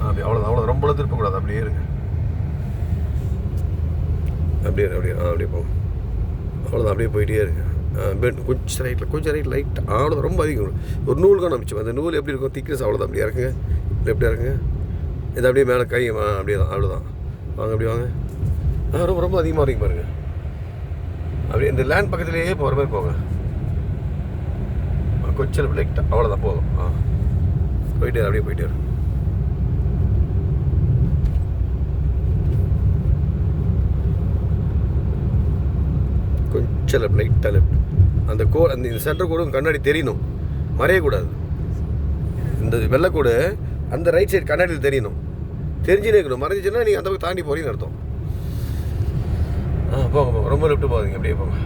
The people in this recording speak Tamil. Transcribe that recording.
அப்படி அவ்வளோ ரொம்ப திருப்பக்கூடாது. அப்படியே இருங்க. அப்படியே போங்க. அவ்வளோதான், அப்படியே போயிட்டே இருங்க. கொஞ்சம் ரைட் அவ்வளோதான். ரொம்ப அதிகம் ஒரு நூல் காமிச்சோம். அந்த நூல் எப்படி இருக்கும், திக்னஸ் அவ்வளோதான். அப்படியே இறக்குங்க, எப்படியா இருக்குங்க. இது அப்படியே மேலே கை அப்படியே தான், அவ்வளோதான். வாங்க அப்படி வாங்க. ரொம்ப ரொம்ப அதிகமாக வரைக்கும் பாருங்க. அப்படியே இந்த லேண்ட் பக்கத்துலேயே போகிற மாதிரி போங்க. கொஞ்சம் லைட்டாக அவ்வளோதான், போதும். போயிட்டே அப்படியே போயிட்டே கொஞ்சம் லைட்டாக லெஃப்ட். அந்த இந்த சென்டர் கோடு கண்ணாடி தெரியணும், மறையக்கூடாது. இந்த வெள்ளைக்கோடு அந்த ரைட் சைடு கண்ணாடியில் தெரியணும். தெரிஞ்சுனே இருக்கணும். மறைஞ்சிச்சுன்னா நீங்கள் அந்த பக்கம் தாண்டி போகிறீங்கன்னு அர்த்தம். போங்க ரொம்ப லெஃப்ட்டு போகாதீங்க, அப்படியே போங்க.